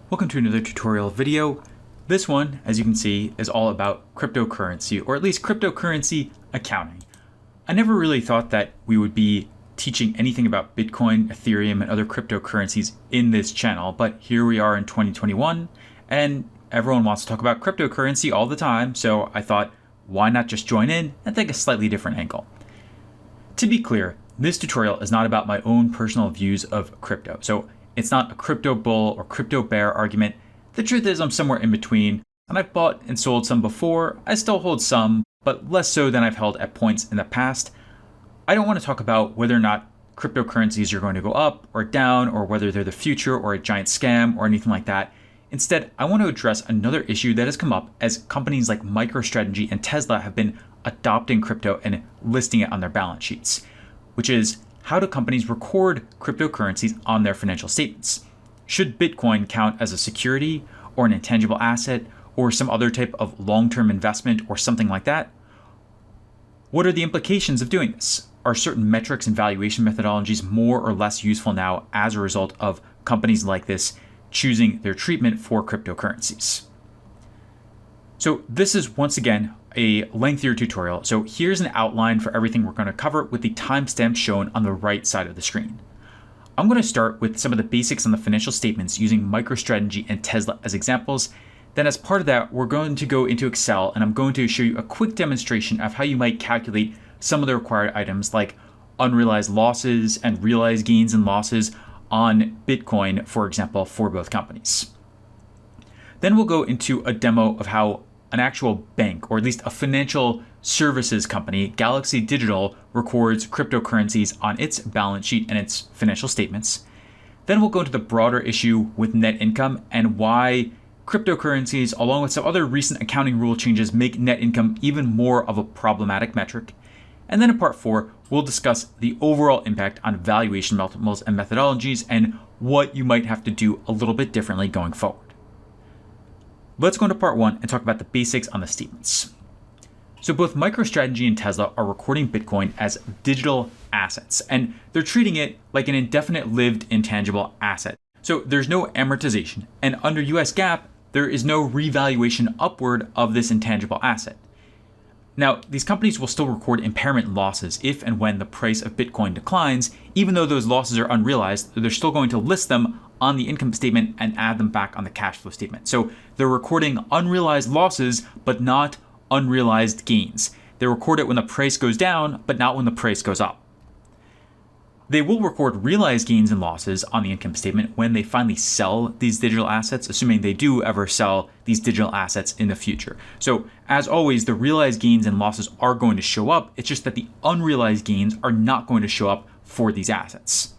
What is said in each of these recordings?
Welcome to another tutorial video. This one, as you can see, is all about cryptocurrency, or at least cryptocurrency accounting. I never really thought that we would be teaching anything about Bitcoin, Ethereum, and other cryptocurrencies in this channel, but here we are in 2021, and everyone wants to talk about cryptocurrency all the time, so I thought, why not just join in and take a slightly different angle? To be clear, this tutorial is not about my own personal views of crypto. So it's not a crypto bull or crypto bear argument. The truth is I'm somewhere in between, and I've bought and sold some before. I still hold some, but less so than I've held at points in the past. I don't want to talk about whether or not cryptocurrencies are going to go up or down, or whether they're the future or a giant scam or anything like that. Instead, I want to address another issue that has come up as companies like MicroStrategy and Tesla have been adopting crypto and listing it on their balance sheets, which is, how do companies record cryptocurrencies on their financial statements? Should Bitcoin count as a security or an intangible asset or some other type of long-term investment or something like that? What are the implications of doing this? Are certain metrics and valuation methodologies more or less useful now as a result of companies like this choosing their treatment for cryptocurrencies? So this is once again a lengthier tutorial. So here's an outline for everything we're going to cover with the timestamp shown on the right side of the screen. I'm going to start with some of the basics on the financial statements using MicroStrategy and Tesla as examples. Then as part of that, we're going to go into Excel and I'm going to show you a quick demonstration of how you might calculate some of the required items like unrealized losses and realized gains and losses on Bitcoin, for example, for both companies. Then we'll go into a demo of how an actual bank, or at least a financial services company, Galaxy Digital, records cryptocurrencies on its balance sheet and its financial statements. Then we'll go into the broader issue with net income and why cryptocurrencies, along with some other recent accounting rule changes, make net income even more of a problematic metric. And then in part 4, we'll discuss the overall impact on valuation multiples and methodologies and what you might have to do a little bit differently going forward. Let's go into part 1 and talk about the basics on the statements. So both MicroStrategy and Tesla are recording Bitcoin as digital assets, and they're treating it like an indefinite-lived intangible asset. So there's no amortization, and under US GAAP, there is no revaluation upward of this intangible asset. Now, these companies will still record impairment losses if and when the price of Bitcoin declines. Even though those losses are unrealized, they're still going to list them on the income statement and add them back on the cash flow statement. So they're recording unrealized losses, but not unrealized gains. They record it when the price goes down, but not when the price goes up. They will record realized gains and losses on the income statement when they finally sell these digital assets, assuming they do ever sell these digital assets in the future. So as always, the realized gains and losses are going to show up. It's just that the unrealized gains are not going to show up for these assets.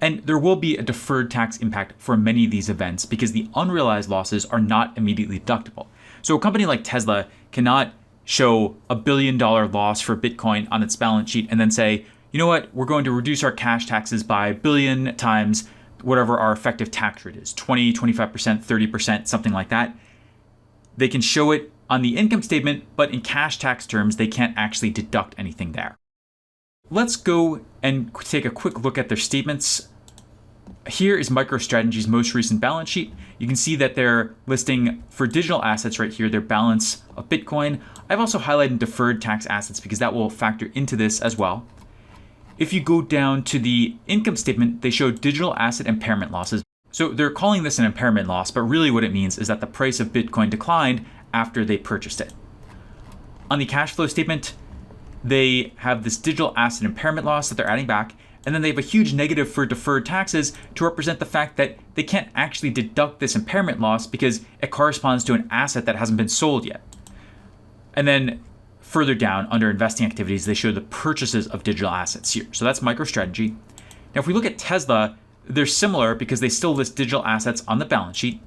And there will be a deferred tax impact for many of these events because the unrealized losses are not immediately deductible. So a company like Tesla cannot show $1 billion loss for Bitcoin on its balance sheet and then say, you know what, we're going to reduce our cash taxes by $1 billion times whatever our effective tax rate is, 20, 25%, 30%, something like that. They can show it on the income statement, but in cash tax terms, they can't actually deduct anything there. Let's go and take a quick look at their statements. Here is MicroStrategy's most recent balance sheet. You can see that they're listing for digital assets right here, their balance of Bitcoin. I've also highlighted deferred tax assets because that will factor into this as well. If you go down to the income statement, they show digital asset impairment losses. So they're calling this an impairment loss, but really what it means is that the price of Bitcoin declined after they purchased it. On the cash flow statement, they have this digital asset impairment loss that they're adding back, and then they have a huge negative for deferred taxes to represent the fact that they can't actually deduct this impairment loss because it corresponds to an asset that hasn't been sold yet. And then further down under investing activities, they show the purchases of digital assets here. So that's MicroStrategy. Now, if we look at Tesla, they're similar because they still list digital assets on the balance sheet.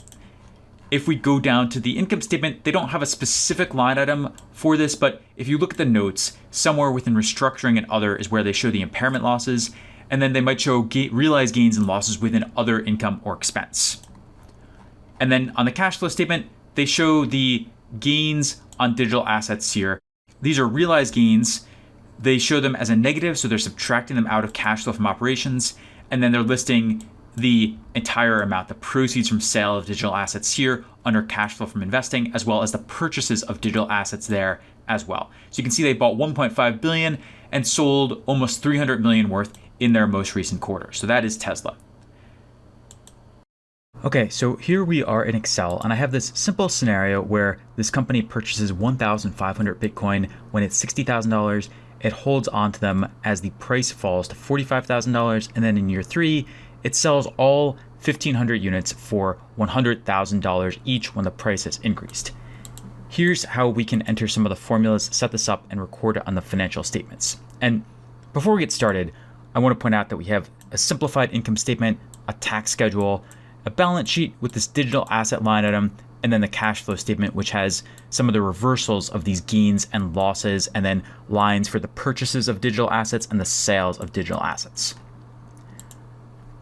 If we go down to the income statement, they don't have a specific line item for this, but if you look at the notes, somewhere within restructuring and other is where they show the impairment losses, and then they might show realized gains and losses within other income or expense. And then on the cash flow statement, they show the gains on digital assets here. These are realized gains. They show them as a negative, so they're subtracting them out of cash flow from operations. And then they're listing the entire amount, the proceeds from sale of digital assets here under cash flow from investing, as well as the purchases of digital assets there as well. So you can see they bought 1.5 billion and sold almost 300 million worth in their most recent quarter. So that is Tesla. Okay, so here we are in Excel, and I have this simple scenario where this company purchases 1,500 Bitcoin when it's $60,000. It holds on to them as the price falls to $45,000, and then in year 3, it sells all 1,500 units for $100,000 each when the price has increased. Here's how we can enter some of the formulas, set this up, and record it on the financial statements. And before we get started, I want to point out that we have a simplified income statement, a tax schedule, a balance sheet with this digital asset line item, and then the cash flow statement, which has some of the reversals of these gains and losses, and then lines for the purchases of digital assets and the sales of digital assets.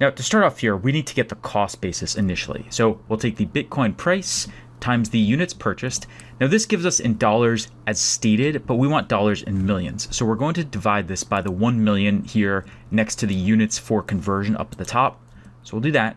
Now, to start off here, we need to get the cost basis initially. So we'll take the Bitcoin price times the units purchased. Now, this gives us in dollars as stated, but we want dollars in millions. So we're going to divide this by the 1 million here next to the units for conversion up at the top. So we'll do that.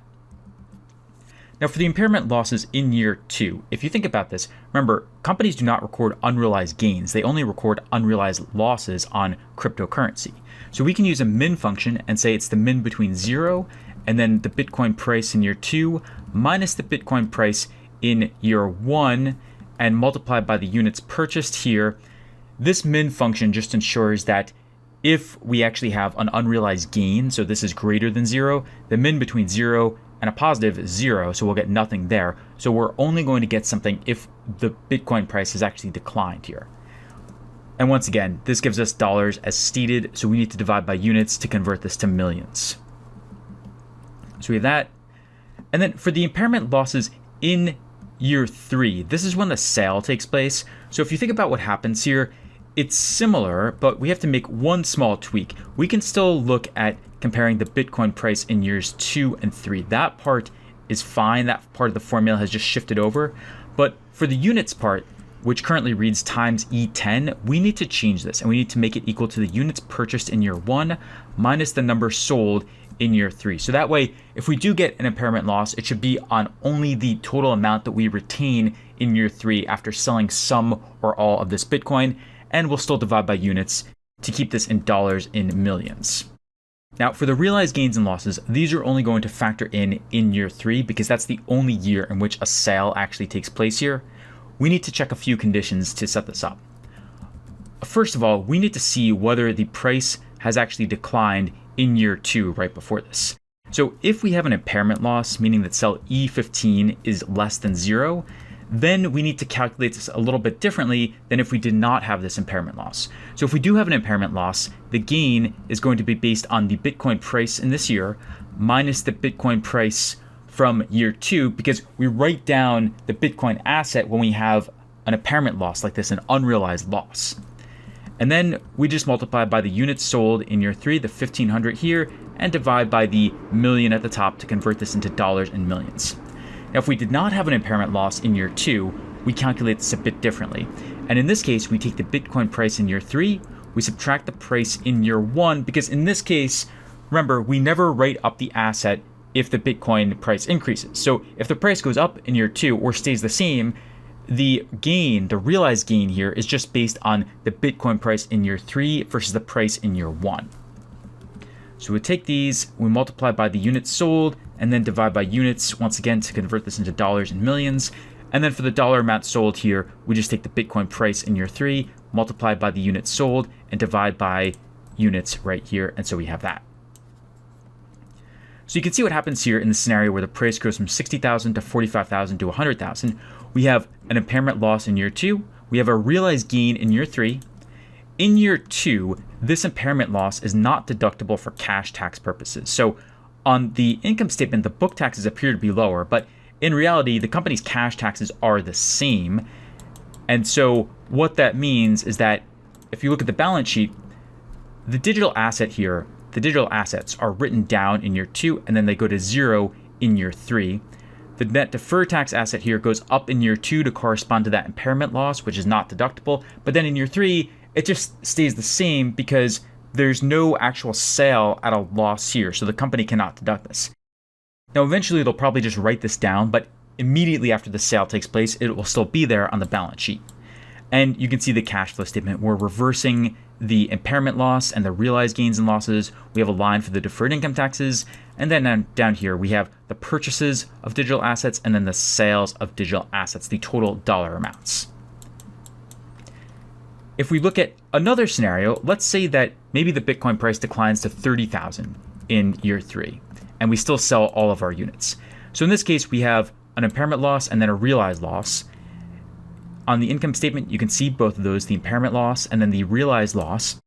Now, for the impairment losses in year 2, if you think about this, remember, companies do not record unrealized gains. They only record unrealized losses on cryptocurrency. So we can use a min function and say it's the min between 0 and then the Bitcoin price in year 2 minus the Bitcoin price in year 1 and multiplied by the units purchased here. This min function just ensures that if we actually have an unrealized gain, so this is greater than 0, the min between 0 and a positive is 0, so we'll get nothing there. So we're only going to get something if the Bitcoin price has actually declined here. And once again, this gives us dollars as stated, so we need to divide by units to convert this to millions. So we have that. And then for the impairment losses in year 3, this is when the sale takes place. So if you think about what happens here, it's similar, but we have to make one small tweak. We can still look at comparing the Bitcoin price in years 2 and 3. That part is fine. That part of the formula has just shifted over. But for the units part, which currently reads times E10, we need to change this, and we need to make it equal to the units purchased in year 1 minus the number sold in year 3. So that way, if we do get an impairment loss, it should be on only the total amount that we retain in year 3 after selling some or all of this Bitcoin, and we'll still divide by units to keep this in dollars in millions. Now, for the realized gains and losses, these are only going to factor in year 3 because that's the only year in which a sale actually takes place here. We need to check a few conditions to set this up. First of all, we need to see whether the price has actually declined in year 2 right before this. So if we have an impairment loss, meaning that cell E15 is less than 0, then we need to calculate this a little bit differently than if we did not have this impairment loss. So if we do have an impairment loss, the gain is going to be based on the Bitcoin price in this year minus the Bitcoin price from year 2, because we write down the Bitcoin asset when we have an impairment loss like this, an unrealized loss. And then we just multiply by the units sold in year 3, the 1,500 here, and divide by the million at the top to convert this into dollars and millions. Now, if we did not have an impairment loss in year 2, we calculate this a bit differently. And in this case, we take the Bitcoin price in year 3, we subtract the price in year 1, because in this case, remember, we never write up the asset if the Bitcoin price increases. So if the price goes up in year 2 or stays the same, the gain, the realized gain here is just based on the Bitcoin price in year 3 versus the price in year 1. So we take these, we multiply by the units sold, and then divide by units once again to convert this into dollars and millions. And then for the dollar amount sold here, we just take the Bitcoin price in year 3, multiply by the units sold, and divide by units right here. And so we have that. So you can see what happens here in the scenario where the price goes from 60,000 to 45,000 to 100,000. We have an impairment loss in year 2. We have a realized gain in year 3. In year 2, this impairment loss is not deductible for cash tax purposes. So on the income statement, the book taxes appear to be lower, but in reality, the company's cash taxes are the same. And so what that means is that if you look at the balance sheet, the digital asset here, the digital assets are written down in year 2, and then they go to 0 in year 3. The net deferred tax asset here goes up in year 2 to correspond to that impairment loss, which is not deductible. But then in year 3, it just stays the same because there's no actual sale at a loss here, so the company cannot deduct this. Now, eventually they'll probably just write this down, but immediately after the sale takes place, it will still be there on the balance sheet. And you can see the cash flow statement. We're reversing the impairment loss and the realized gains and losses. We have a line for the deferred income taxes. And then down here, we have the purchases of digital assets and then the sales of digital assets, the total dollar amounts. If we look at another scenario, let's say that maybe the Bitcoin price declines to 30,000 in year 3, and we still sell all of our units. So in this case, we have an impairment loss and then a realized loss. On the income statement, you can see both of those, the impairment loss and then the realized loss.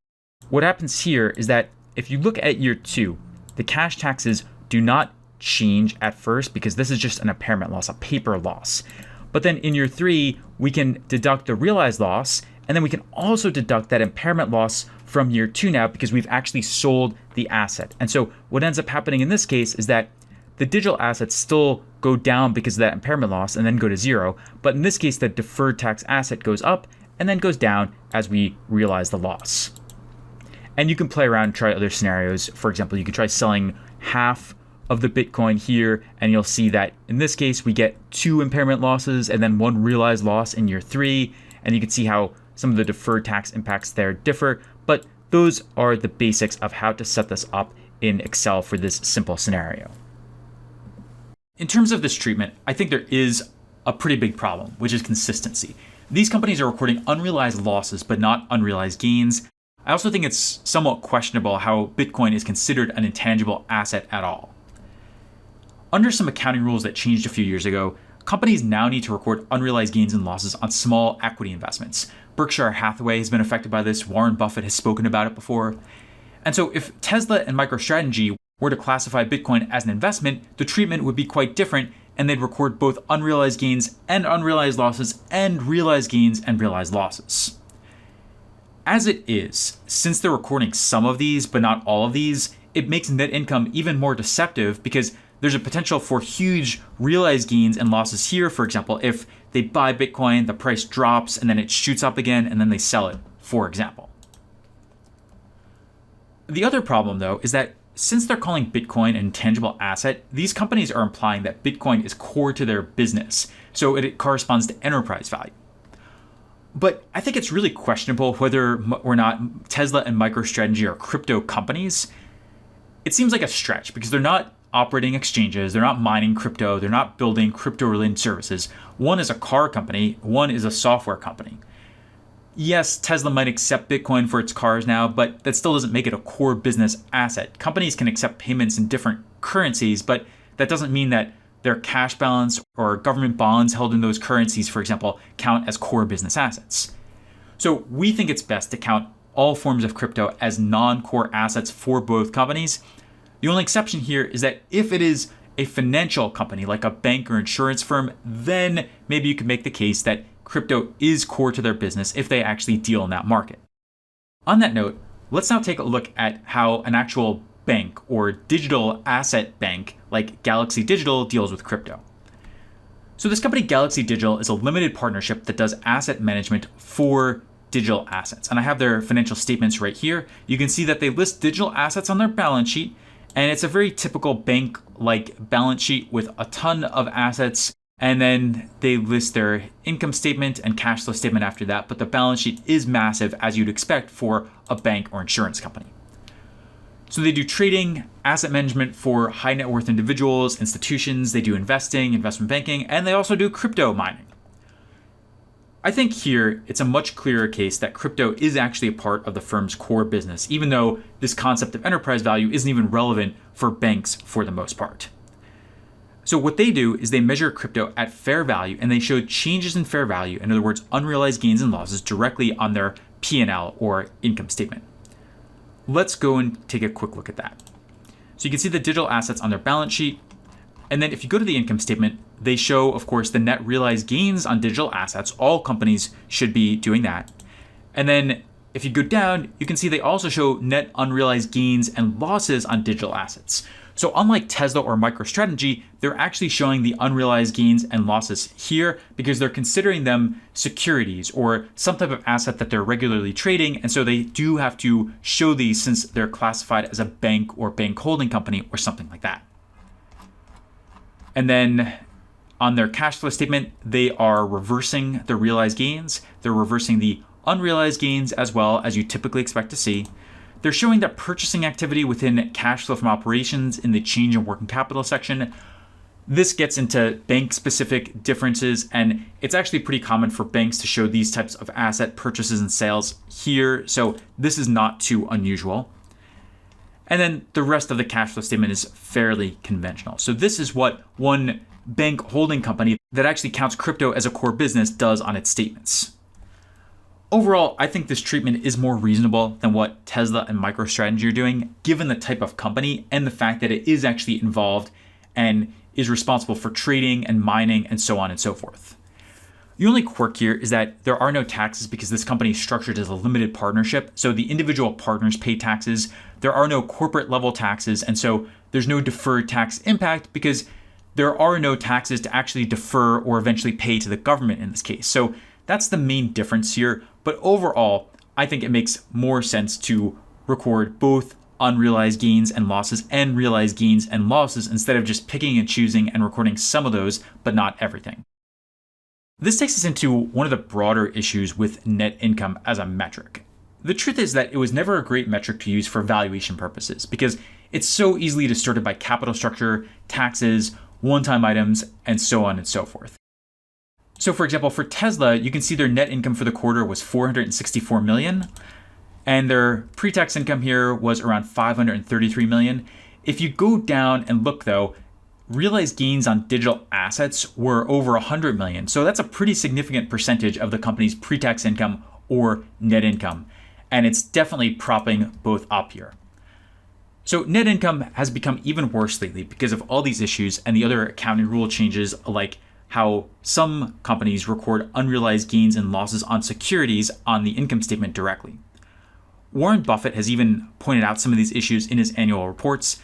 What happens here is that if you look at year 2, the cash taxes do not change at first because this is just an impairment loss, a paper loss. But then in year 3, we can deduct the realized loss, and then we can also deduct that impairment loss from year 2 now because we've actually sold the asset. And so what ends up happening in this case is that the digital assets still go down because of that impairment loss and then go to 0. But in this case, the deferred tax asset goes up and then goes down as we realize the loss. And you can play around and try other scenarios. For example, you could try selling half of the Bitcoin here, and you'll see that in this case, we get 2 impairment losses and then 1 realized loss in year 3. And you can see how some of the deferred tax impacts there differ. But those are the basics of how to set this up in Excel for this simple scenario. In terms of this treatment, I think there is a pretty big problem, which is consistency. These companies are recording unrealized losses, but not unrealized gains. I also think it's somewhat questionable how Bitcoin is considered an intangible asset at all. Under some accounting rules that changed a few years ago, companies now need to record unrealized gains and losses on small equity investments. Berkshire Hathaway has been affected by this. Warren Buffett has spoken about it before. And so if Tesla and MicroStrategy were to classify Bitcoin as an investment, the treatment would be quite different, and they'd record both unrealized gains and unrealized losses and realized gains and realized losses. As it is, since they're recording some of these but not all of these, it makes net income even more deceptive because there's a potential for huge realized gains and losses here. For example, if they buy Bitcoin, the price drops and then it shoots up again and then they sell it, for example. The other problem, though, is that since they're calling Bitcoin an intangible asset, these companies are implying that Bitcoin is core to their business, so it corresponds to enterprise value. But I think it's really questionable whether or not Tesla and MicroStrategy are crypto companies. It seems like a stretch because they're not operating exchanges, they're not mining crypto, they're not building crypto-related services. One is a car company, one is a software company. Yes, Tesla might accept Bitcoin for its cars now, but that still doesn't make it a core business asset. Companies can accept payments in different currencies, but that doesn't mean that their cash balance or government bonds held in those currencies, for example, count as core business assets. So we think it's best to count all forms of crypto as non-core assets for both companies. The only exception here is that if it is a financial company like a bank or insurance firm, then maybe you could make the case that crypto is core to their business if they actually deal in that market. On that note, let's now take a look at how an actual bank or digital asset bank like Galaxy Digital deals with crypto. So this company Galaxy Digital is a limited partnership that does asset management for digital assets. And I have their financial statements right here. You can see that they list digital assets on their balance sheet, and it's a very typical bank-like balance sheet with a ton of assets. And then they list their income statement and cash flow statement after that. But the balance sheet is massive, as you'd expect for a bank or insurance company. So they do trading, asset management for high net worth individuals, institutions. They do investing, investment banking, and they also do crypto mining. I think here it's a much clearer case that crypto is actually a part of the firm's core business, even though this concept of enterprise value isn't even relevant for banks for the most part. So what they do is they measure crypto at fair value, and they show changes in fair value, in other words, unrealized gains and losses, directly on their P&L or income statement. Let's go and take a quick look at that. So you can see the digital assets on their balance sheet. And then if you go to the income statement, they show, of course, the net realized gains on digital assets. All companies should be doing that. And then if you go down, you can see they also show net unrealized gains and losses on digital assets. So unlike Tesla or MicroStrategy, they're actually showing the unrealized gains and losses here because they're considering them securities or some type of asset that they're regularly trading. And so they do have to show these since they're classified as a bank or bank holding company or something like that. And then on their cash flow statement, they are reversing the realized gains. They're reversing the unrealized gains as well, as you typically expect to see. They're showing that purchasing activity within cash flow from operations in the change in working capital section. This gets into bank-specific differences, and it's actually pretty common for banks to show these types of asset purchases and sales here, so this is not too unusual. And then the rest of the cash flow statement is fairly conventional. So this is what one bank holding company that actually counts crypto as a core business does on its statements. Overall, I think this treatment is more reasonable than what Tesla and MicroStrategy are doing, given the type of company and the fact that it is actually involved and is responsible for trading and mining and so on and so forth. The only quirk here is that there are no taxes because this company is structured as a limited partnership, so the individual partners pay taxes. There are no corporate level taxes, and so there's no deferred tax impact because there are no taxes to actually defer or eventually pay to the government in this case. So that's the main difference here. But overall, I think it makes more sense to record both unrealized gains and losses and realized gains and losses instead of just picking and choosing and recording some of those, but not everything. This takes us into one of the broader issues with net income as a metric. The truth is that it was never a great metric to use for valuation purposes because it's so easily distorted by capital structure, taxes, one-time items, and so on and so forth. So for example, for Tesla, you can see their net income for the quarter was $464 million, and their pre-tax income here was around $533 million. If you go down and look though, realized gains on digital assets were over $100 million. So that's a pretty significant percentage of the company's pre-tax income or net income. And it's definitely propping both up here. So net income has become even worse lately because of all these issues and the other accounting rule changes, like how some companies record unrealized gains and losses on securities on the income statement directly. Warren Buffett has even pointed out some of these issues in his annual reports.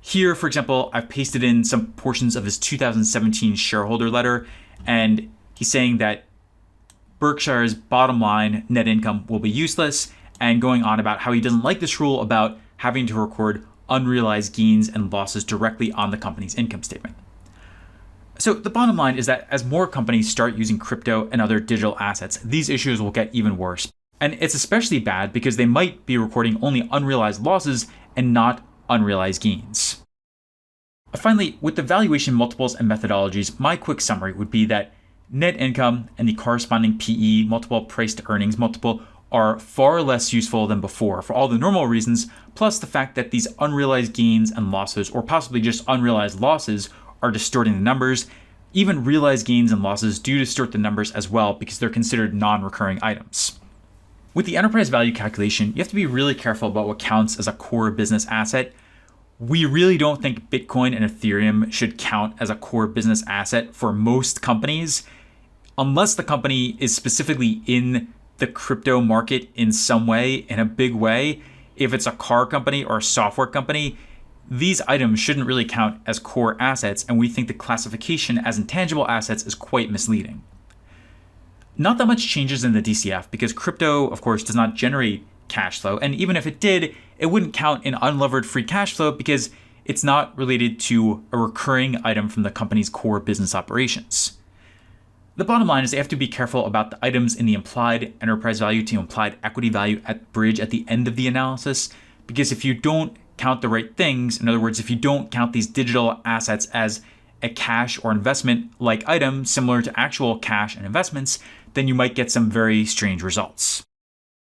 Here, for example, I've pasted in some portions of his 2017 shareholder letter, and he's saying that Berkshire's bottom line net income will be useless, and going on about how he doesn't like this rule about having to record unrealized gains and losses directly on the company's income statement. So the bottom line is that as more companies start using crypto and other digital assets, these issues will get even worse. And it's especially bad because they might be recording only unrealized losses and not unrealized gains. Finally, with the valuation multiples and methodologies, my quick summary would be that net income and the corresponding PE multiple, price to earnings multiple, are far less useful than before for all the normal reasons, plus the fact that these unrealized gains and losses, or possibly just unrealized losses, are distorting the numbers. Even realized gains and losses do distort the numbers as well because they're considered non-recurring items. With the enterprise value calculation, you have to be really careful about what counts as a core business asset. We really don't think Bitcoin and Ethereum should count as a core business asset for most companies, unless the company is specifically in the crypto market in some way, in a big way. If it's a car company or a software company, these items shouldn't really count as core assets, and we think the classification as intangible assets is quite misleading. Not that much changes in the DCF because crypto, of course, does not generate cash flow, and even if it did, it wouldn't count in unlevered free cash flow because it's not related to a recurring item from the company's core business operations. The bottom line is they have to be careful about the items in the implied enterprise value to implied equity value at bridge at the end of the analysis, because if you don't count the right things, in other words, if you don't count these digital assets as a cash or investment like item similar to actual cash and investments, then you might get some very strange results.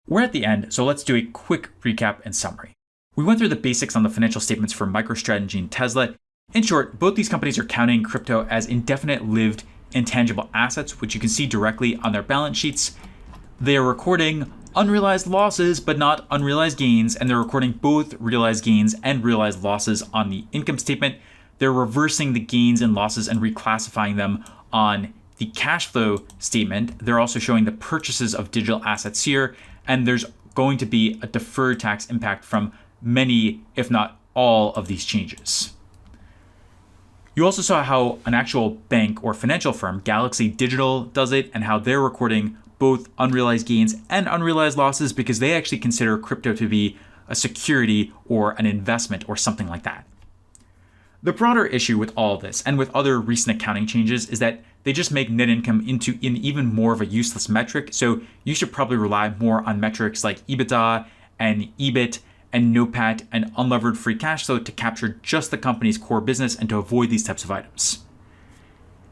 We're at the end, so let's do a quick recap and summary. We went through the basics on the financial statements for MicroStrategy and Tesla. In short, both these companies are counting crypto as indefinite-lived intangible assets, which you can see directly on their balance sheets. They are recording unrealized losses, but not unrealized gains, and they're recording both realized gains and realized losses on the income statement. They're reversing the gains and losses and reclassifying them on the cash flow statement. They're also showing the purchases of digital assets here, and there's going to be a deferred tax impact from many, if not all, of these changes. You also saw how an actual bank or financial firm, Galaxy Digital, does it, and how they're recording both unrealized gains and unrealized losses because they actually consider crypto to be a security or an investment or something like that. The broader issue with all this and with other recent accounting changes is that they just make net income into an even more of a useless metric. So you should probably rely more on metrics like EBITDA and EBIT and NOPAT and unlevered free cash flow to capture just the company's core business and to avoid these types of items.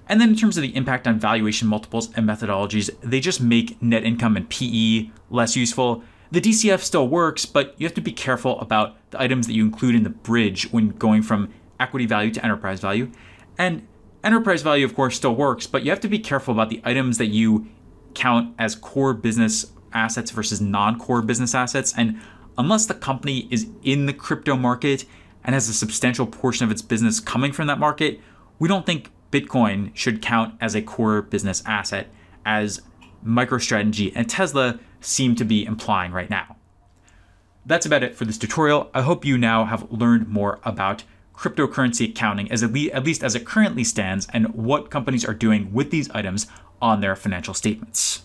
And then in terms of the impact on valuation multiples and methodologies, they just make net income and PE less useful. The DCF still works, but you have to be careful about the items that you include in the bridge when going from equity value to enterprise value. And enterprise value, of course, still works, but you have to be careful about the items that you count as core business assets versus non-core business assets. And unless the company is in the crypto market and has a substantial portion of its business coming from that market, we don't think Bitcoin should count as a core business asset, as MicroStrategy and Tesla seem to be implying right now. That's about it for this tutorial. I hope you now have learned more about cryptocurrency accounting, at least as it currently stands, and what companies are doing with these items on their financial statements.